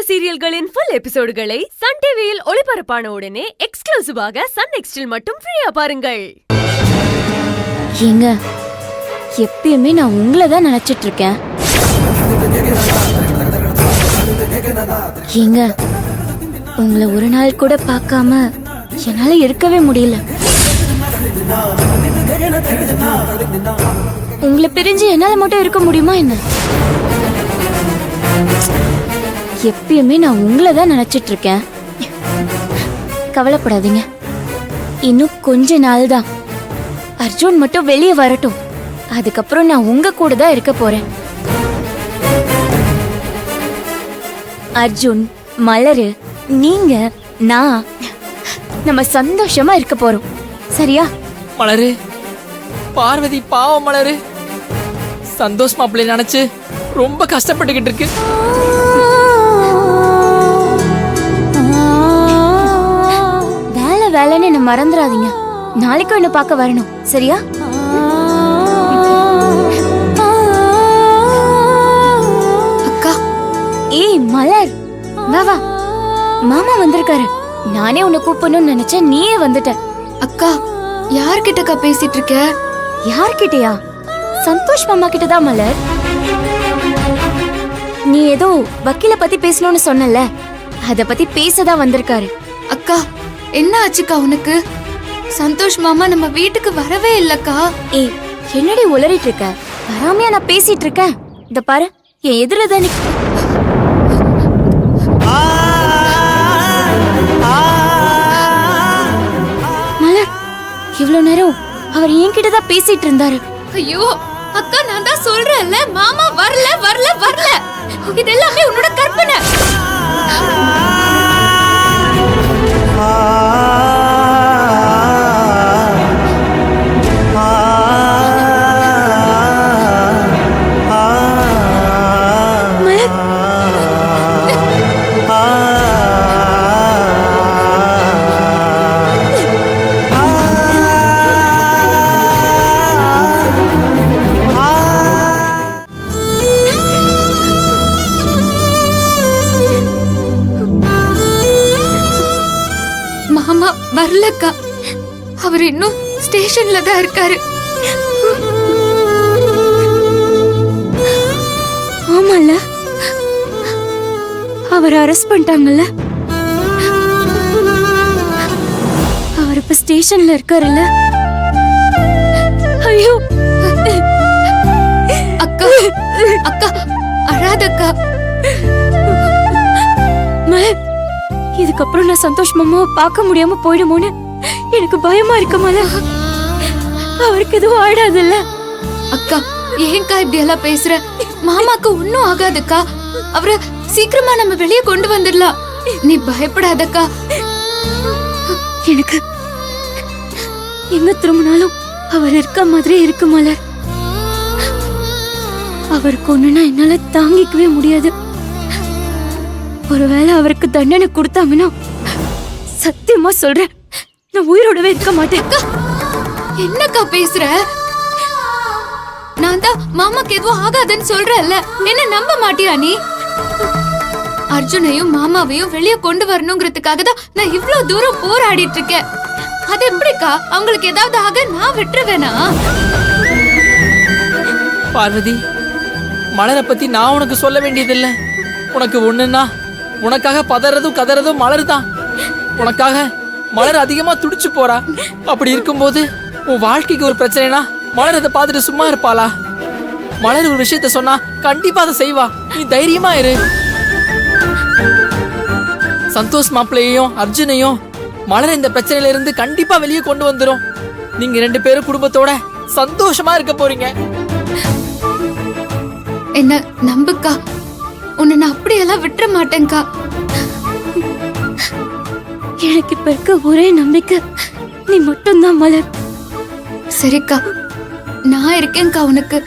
சீரியல்களின் full எபிசோடுகளை Sun டிவியில் ஒளிபரப்பான உடனே எக்ஸ்க்ளூசிவாக சன் நெக்ஸ்டில் மட்டும் ஃப்ரீயா பாருங்கள். ஏங்க, எப்பயுமே நான் உங்களை தான் நினைச்சிட்டு இருக்கேன். ஏங்க, உங்களை ஒரு நாள் கூட பார்க்காம என்னால இருக்கவே முடியல. உங்களை பிரிஞ்சு என்னால மட்டும் இருக்க முடியுமா என்ன? எப்பயுமே நான் உங்களை தான் நினைச்சிட்டு இருக்கேன். கவலைப்படாதீங்க, இன்னும் கொஞ்ச நாள் தான். அர்ஜுன் மட்டும் வெளியே வரட்டும், அதுக்கப்புறம் நான் உங்க கூட தான் இருக்க போறேன். அர்ஜுன், மலரு, நீங்க, நான் நம்ம சந்தோஷமா இருக்க போறோம். சரியா? மலரு, பார்வதி பாவம் மலரு, சந்தோஷ் மாப்பிள்ளை நினைச்சு ரொம்ப கஷ்டப்பட்டுக்கிட்டு இருக்கு. வேலைன்னு என்ன மறந்துடாதீங்க. நாளைக்கும் என்ன பார்க்க வரணும். சரியா? அக்கா, ஏய் மலர், வா வா, மாமா வந்திருக்காரு. நானே உன்னை கூப்பிடணும்னு நினைச்சேன், நீயே வந்துட்ட. அக்கா, யார்கிட்டக்கா பேசிட்டு இருக்க? யார்கிட்டயா? சந்தோஷ் மாமா கிட்டதான் மலர். நீ ஏதோ வக்கீல பத்தி பேசணும்னு சொன்னல, அத பத்தி பேசதான் வந்திருக்காரு. அக்கா, என்ன ஆச்சுக்கா உனக்கு? சந்தோஷ் மாமா நம்ம வீட்டுக்கு வரவே இல்லக்கா. ஏய், என்னடி உளறிட்டு இருக்க? வராமையா நான் பேசிட்டு இருக்கேன். இத பாரு, என் எதிரதான் நீ. மலர், இவ்வளவு நேரம் அவர் என்கிட்ட தான் பேசிட்டு இருந்தாரு. ஐயோ அக்கா, நான் தான் சொல்றேன்ல, மாமா வரல வரல வரல. இதெல்லாமே உன்னோட கற்பனை. மாமா வரலக்கா, அவர் இன்னும் ஸ்டேஷன்ல தான் இருக்காரு. ஆமால, அவர் அரெஸ்ட் பண்ணிட்டாங்கல்ல. அவர் இப்ப ஸ்டேஷன்ல இருக்காருல்ல. ஐயோ அக்கா, அக்கா அழாதக்கா. மலர், இதுக்கப்புறம் நான் சந்தோஷ் மாமாவை பார்க்க முடியாம போயிடுமோன்னு எனக்கு பயமா இருக்கு மலர். அவருக்கு எதுவும் ஆயிடாதுல்ல? அக்கா, ஏன்க்கா இப்படி எல்லாம் பேசுற? மாமாக்கு ஒன்னும் ஆகாதுக்கா. அவரை சீக்கிரமா நம்ம வெளியே கொண்டு வந்துடலாம். நீ பயப்படாதக்கா. எனக்கு எங்க திரும்பினாலும் அவர் இருக்க மாதிரி இருக்கு மலர். அவருக்கு ஒண்ணுன்னா என்னால தாங்கிக்கவே முடியாது. ஒருவேளை அவருக்கு தண்டனை கொடுத்தாங்கன்னா சத்தியமா சொல்றேன், நான் உயிரோடவே இருக்க மாட்டேன். என்னக்கா பேசுற? நான் தான் மாமாக்கு எதுவும் ஆகாதுன்னு சொல்றேன்ல, என்ன நம்ப மாட்டியா நீ? அர்ஜுனையும் மாமாவையும் வெளியே கொண்டு வரணுங்கிறதுக்காக தான் நான் இவ்ளோ தூரம் போராடிட்டு இருக்கேன். அது எப்படிக்கா அவங்களுக்கு ஏதாவது ஆக நான் விட்டுருவேனா? பார்வதி, மலரை பத்தி நான் உனக்கு சொல்ல வேண்டியதில்லை. உனக்கு ஒண்ணுன்னா உனக்காக பதறதும் கதறதும் மலர் தான். உனக்காக மலர் அதிகமா துடிச்சு போறா. அப்படி இருக்கும்போது உன் வாழ்க்கைக்கு ஒரு பிரச்சனைனா மலர் அதை பார்த்துட்டு சும்மா இருப்பாளா? மலர் ஒரு விஷயத்த சொன்னா கண்டிப்பா அதை செய்வா. நீ தைரியமா இரு. சந்தோஷ் மாப்பிள்ளையையும் அர்ஜுனையும் மலர் இந்த பிரச்சனையில இருந்து கண்டிப்பா வெளியே கொண்டு வந்துரும். நீங்க 2 பேரும் குடும்பத்தோட சந்தோஷமா இருக்க போறீங்க. என்ன நம்புக்கா, உன்னை நான் அப்படியெல்லாம் விட்டுற மாட்டேன்க்கா. எனக்கு இப்ப இருக்க ஒரே நம்பிக்கை நீ மட்டும்தான் மலர். சரிக்கா, நான் இருக்கேன்க்கா உனக்கு.